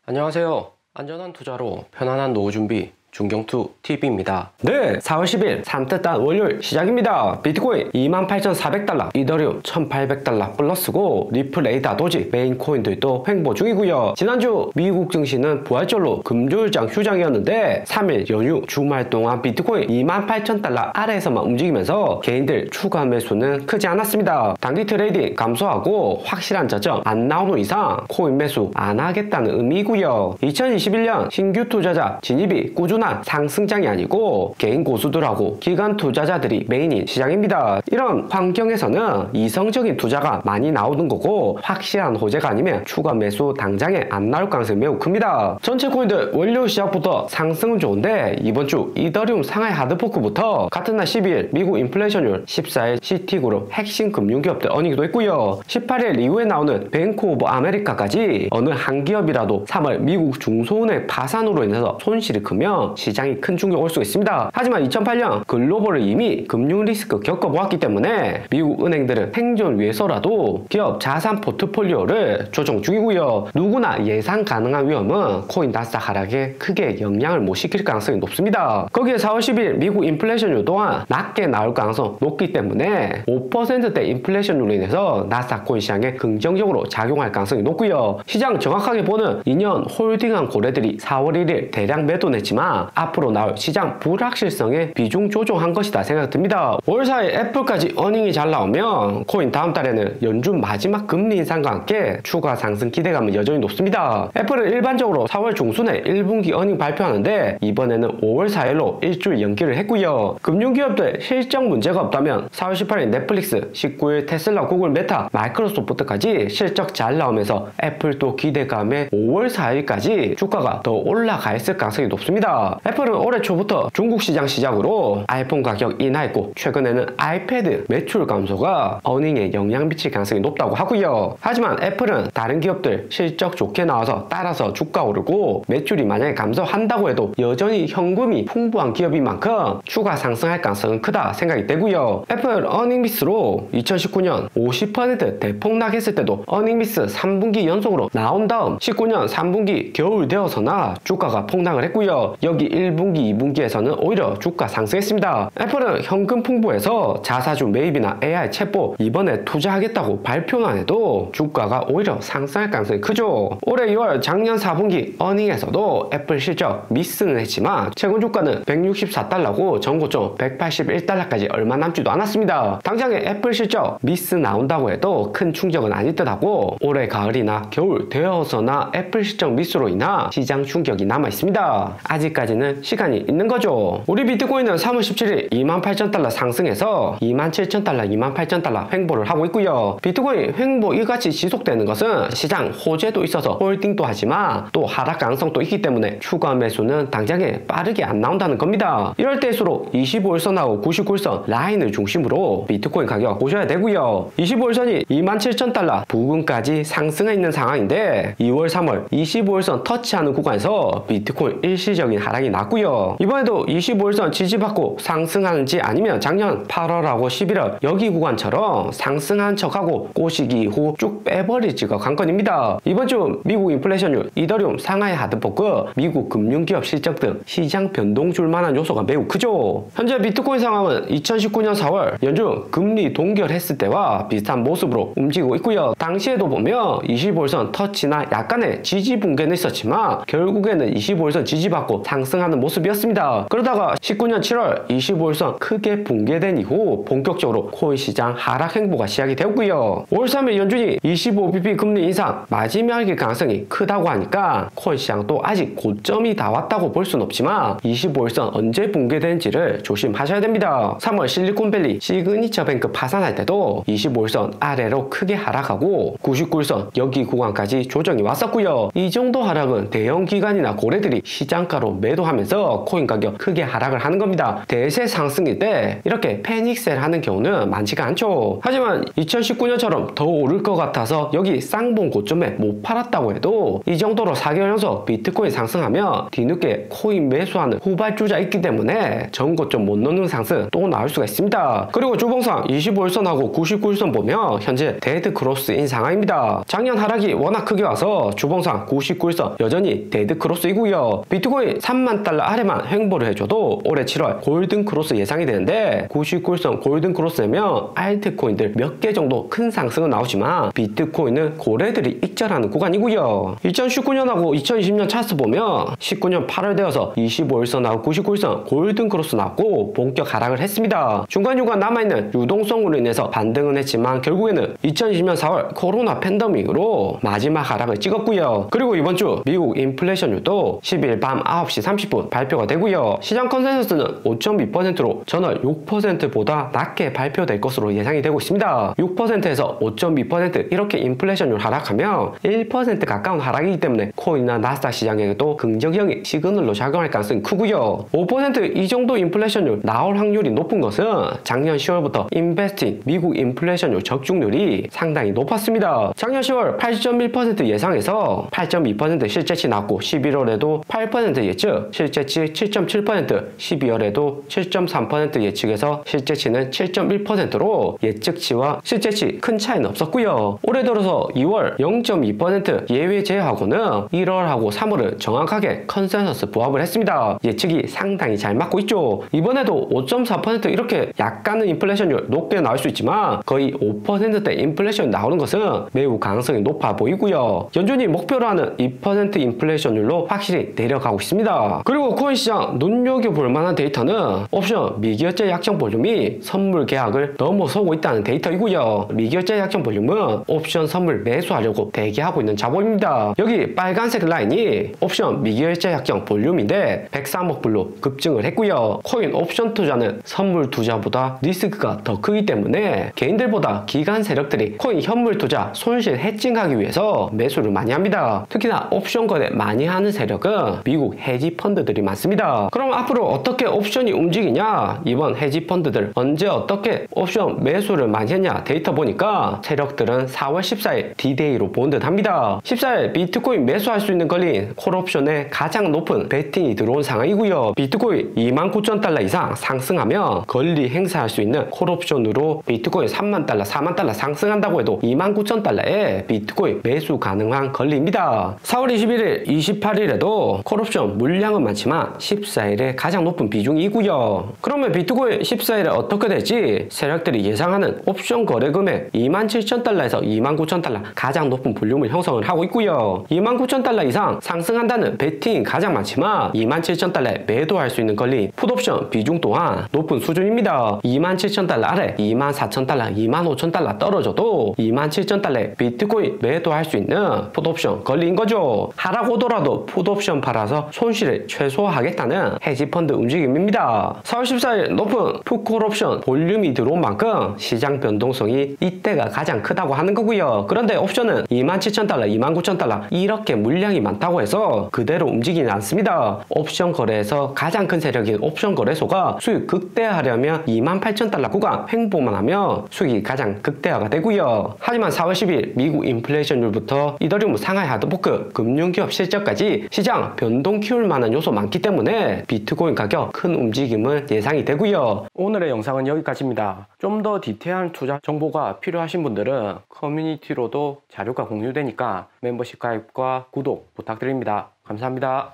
안녕하세요. 안전한 투자로 편안한 노후 준비 중경투 TV입니다. 네, 4월 10일 산뜻한 월요일 시작입니다. 비트코인 28,400달러, 이더리움 1,800달러 플러스고 리플, 에이다, 도지 메인 코인들도 횡보 중이고요. 지난주 미국 증시는 부활절로 금요일장 휴장이었는데 3일 연휴 주말 동안 비트코인 28,000달러 아래에서만 움직이면서 개인들 추가 매수는 크지 않았습니다. 단기 트레이딩 감소하고 확실한 저점 안 나오는 이상 코인 매수 안 하겠다는 의미고요. 2021년 신규 투자자 진입이 꾸준한 상승장이 아니고 개인 고수들하고 기관 투자자들이 메인인 시장입니다. 이런 환경에서는 이성적인 투자가 많이 나오는 거고 확실한 호재가 아니면 추가 매수 당장에 안 나올 가능성이 매우 큽니다. 전체 코인들 월요 시작부터 상승은 좋은데 이번 주 이더리움 상하이 하드포크부터 같은 날 12일 미국 인플레이션율, 14일 시티그룹 핵심 금융기업들 어닝도 있고요. 18일 이후에 나오는 뱅크 오브 아메리카까지 어느 한 기업이라도 3월 미국 중소은행 파산으로 인해서 손실이 크면 시장이 큰 충격 올 수 있습니다. 하지만 2008년 글로벌을 이미 금융 리스크 겪어보았기 때문에 미국 은행들은 생존 위해서라도 기업 자산 포트폴리오를 조정 중이고요. 누구나 예상 가능한 위험은 코인 나스닥 하락에 크게 영향을 못 시킬 가능성이 높습니다. 거기에 4월 10일 미국 인플레이션율 또한 낮게 나올 가능성 높기 때문에 5%대 인플레이션율로 인해서 나스닥 코인 시장에 긍정적으로 작용할 가능성이 높고요. 시장 정확하게 보는 2년 홀딩한 고래들이 4월 1일 대량 매도냈지만 앞으로 나올 시장 불확실성에 비중 조정한 것이다 생각됩니다. 5월 4일 애플까지 어닝이 잘 나오면 코인 다음 달에는 연준 마지막 금리 인상과 함께 추가 상승 기대감은 여전히 높습니다. 애플은 일반적으로 4월 중순에 1분기 어닝 발표하는데 이번에는 5월 4일로 일주일 연기를 했고요. 금융기업들 실적 문제가 없다면 4월 18일 넷플릭스, 19일 테슬라, 구글, 메타, 마이크로소프트까지 실적 잘 나오면서 애플도 기대감에 5월 4일까지 주가가 더 올라가 있을 가능성이 높습니다. 애플은 올해 초부터 중국 시장 시작으로 아이폰 가격 인하했고 최근에는 아이패드 매출 감소가 어닝에 영향 미칠 가능성이 높다고 하고요. 하지만 애플은 다른 기업들 실적 좋게 나와서 따라서 주가 오르고 매출이 만약에 감소한다고 해도 여전히 현금이 풍부한 기업인 만큼 추가 상승할 가능성은 크다 생각이 되고요. 애플 어닝 미스로 2019년 50% 대폭락했을 때도 어닝 미스 3분기 연속으로 나온 다음 19년 3분기 겨울 되어서나 주가가 폭락을 했고요. 여기 1분기, 2분기에서는 오히려 주가 상승했습니다. 애플은 현금 풍부해서 자사주 매입이나 AI 챗봇 이번에 투자하겠다고 발표만 해도 주가가 오히려 상승할 가능성이 크죠. 올해 2월 작년 4분기 어닝에서도 애플 실적 미스는 했지만 최근 주가는 164달러고 전고점 181달러까지 얼마 남지도 않았습니다. 당장에 애플 실적 미스 나온다고 해도 큰 충격은 아닐 듯하고 올해 가을이나 겨울 되어서나 애플 실적 미스로 인한 시장 충격이 남아있습니다. 아직까지는 시간이 있는 거죠. 우리 비트코인은 3월 17일 28,000달러 상승해서 27,000달러, 28,000달러 횡보를 하고 있고요. 비트코인 횡보 이같이 지속되는 것은 시장 호재도 있어서 홀딩도 하지만 또 하락 가능성도 있기 때문에 추가 매수는 당장에 빠르게 안 나온다는 겁니다. 이럴 때일수록 25일선하고 99일선 라인을 중심으로 비트코인 가격 보셔야 되고요. 25일선이 27,000달러 부근까지 상승해 있는 상황인데 2월, 3월 25일선 터치하는 구간에서 비트코인 일시적인 하락이 났고요. 이번에도 25일선 지지받고 상승하는지 아니면 작년 8월하고 11월 여기 구간처럼 상승한 척하고 꼬시기 이후 쭉 빼버릴지가 관건입니다. 이번 주 미국 인플레이션율, 이더리움 상하이 하드포크, 미국 금융기업 실적 등 시장 변동 줄 만한 요소가 매우 크죠. 현재 비트코인 상황은 2019년 4월 연준 금리 동결했을 때와 비슷한 모습으로 움직이고 있고요. 당시에도 보면 25일선 터치나 약간의 지지 붕괴는 있었지만 결국에는 25일선 지지받고 상승하는 모습이었습니다. 그러다가 19년 7월 25일선 크게 붕괴된 이후 본격적으로 코인 시장 하락 행보가 시작이 되었고요. 5월 3일 연준이 25bp 금리 인상 마지막일 가능성이 크다고 하니까 코인 시장도 아직 고점이 다 왔다고 볼 수는 없지만 25일선 언제 붕괴되는지를 조심하셔야 됩니다. 3월 실리콘밸리 시그니처 뱅크 파산할 때도 25일선 아래로 크게 하락하고 99일선 여기 구간까지 조정이 왔었고요. 이 정도 하락은 대형 기관이나 고래들이 시장가로 매우 매도하면서 코인 가격 크게 하락을 하는 겁니다. 대세 상승일 때 이렇게 패닉셀 하는 경우는 많지가 않죠. 하지만 2019년처럼 더 오를 것 같아서 여기 쌍봉 고점에 못 팔았다고 해도 이 정도로 4개월 연속 비트코인 상승하면 뒤늦게 코인 매수하는 후발주자 있기 때문에 전고점 못 넣는 상승 또 나올 수가 있습니다. 그리고 주봉상 25일선하고 99일선 보면 현재 데드 크로스인 상황입니다. 작년 하락이 워낙 크게 와서 주봉상 99일선 여전히 데드 크로스이고요. 비트코인 3만 달러 아래만 횡보를 해줘도 올해 7월 골든 크로스 예상이 되는데 99일선 골든 크로스면 알트코인들 몇 개 정도 큰 상승은 나오지만 비트코인은 고래들이 익절하는 구간이고요. 2019년하고 2020년 차트 보면 19년 8월 되어서 25일선하고 99일선 골든 크로스 나왔고 본격 하락을 했습니다. 중간중간 남아있는 유동성으로 인해서 반등은 했지만 결국에는 2020년 4월 코로나 팬데믹으로 마지막 하락을 찍었고요. 그리고 이번 주 미국 인플레이션율도 10일 밤 9시 30분 발표가 되고요. 시장 컨센서스는 5.2%로 전월 6%보다 낮게 발표될 것으로 예상이 되고 있습니다. 6%에서 5.2% 이렇게 인플레이션율 하락하면 1% 가까운 하락이기 때문에 코인이나 나스닥 시장에도 긍정적인 시그널로 작용할 가능성이 크고요. 5%이 정도 인플레이션율 나올 확률이 높은 것은 작년 10월부터 인베스팅 미국 인플레이션율 적중률이 상당히 높았습니다. 작년 10월 8.1% 예상에서 8.2% 실제치 나왔고 11월에도 8% 예측, 실제치 7.7%, 12월에도 7.3% 예측에서 실제치는 7.1%로 예측치와 실제치 큰 차이는 없었고요. 올해 들어서 2월 0.2% 예외 제외하고는 1월하고 3월은 정확하게 컨센서스 부합을 했습니다. 예측이 상당히 잘 맞고 있죠. 이번에도 5.4% 이렇게 약간은 인플레이션율 높게 나올 수 있지만 거의 5%대 인플레이션 나오는 것은 매우 가능성이 높아 보이고요. 연준이 목표로 하는 2% 인플레이션율로 확실히 내려가고 있습니다. 그리고 코인 시장 눈여겨볼 만한 데이터는 옵션 미결제 약정 볼륨이 선물 계약을 넘어서고 있다는 데이터이고요. 미결제 약정 볼륨은 옵션 선물 매수하려고 대기하고 있는 자본입니다. 여기 빨간색 라인이 옵션 미결제 약정 볼륨인데 103억 불로 급증을 했고요. 코인 옵션 투자는 선물 투자보다 리스크가 더 크기 때문에 개인들보다 기관 세력들이 코인 현물 투자 손실 해칭하기 위해서 매수를 많이 합니다. 특히나 옵션 거래 많이 하는 세력은 미국 헤지 펀드들이 많습니다. 그럼 앞으로 어떻게 옵션이 움직이냐? 이번 헤지 펀드들 언제 어떻게 옵션 매수를 많이 했냐 데이터 보니까 세력들은 4월 14일 D-Day로 본 듯 합니다. 14일 비트코인 매수할 수 있는 걸린 콜옵션에 가장 높은 베팅이 들어온 상황이고요. 비트코인 29,000달러 이상 상승하면 권리 행사할 수 있는 콜옵션으로 비트코인 3만 달러, 4만 달러 상승한다고 해도 29,000달러에 비트코인 매수 가능한 권리입니다. 4월 21일, 28일에도 콜옵션 물량은 많지만 14일에 가장 높은 비중이고요. 그러면 비트코인 14일에 어떻게 될지 세력들이 예상하는 옵션 거래 금액 27,000달러에서 29,000달러 가장 높은 볼륨을 형성을 하고 있고요. 29,000달러 이상 상승한다는 베팅이 가장 많지만 27,000달러에 매도할 수 있는 권리 풋옵션 비중 또한 높은 수준입니다. 27,000달러 아래 24,000달러, 25,000달러 떨어져도 27,000달러에 비트코인 매도할 수 있는 풋옵션 권리인 거죠. 하락 오더라도 풋옵션 팔아서 손실을 최소화하겠다는 헤지펀드 움직임입니다. 4월 14일 높은 풋콜옵션 볼륨이 들어온 만큼 시장 변동성이 이때가 가장 크다고 하는 거고요. 그런데 옵션은 27,000달러, 29,000달러 이렇게 물량이 많다고 해서 그대로 움직이지 않습니다. 옵션 거래에서 가장 큰 세력인 옵션 거래소가 수익 극대화하려면 28,000달러 구간 횡보만 하면 수익이 가장 극대화가 되고요. 하지만 4월 10일 미국 인플레이션율부터 이더리움 상하이 하드포크 금융기업 실적까지 시장 변동 키울 만한 요소 많기 때문에 비트코인 가격 큰 움직임은 예상이 되고요. 오늘의 영상은 여기까지입니다. 좀 더 디테일한 투자 정보가 필요하신 분들은 커뮤니티로도 자료가 공유되니까 멤버십 가입과 구독 부탁드립니다. 감사합니다.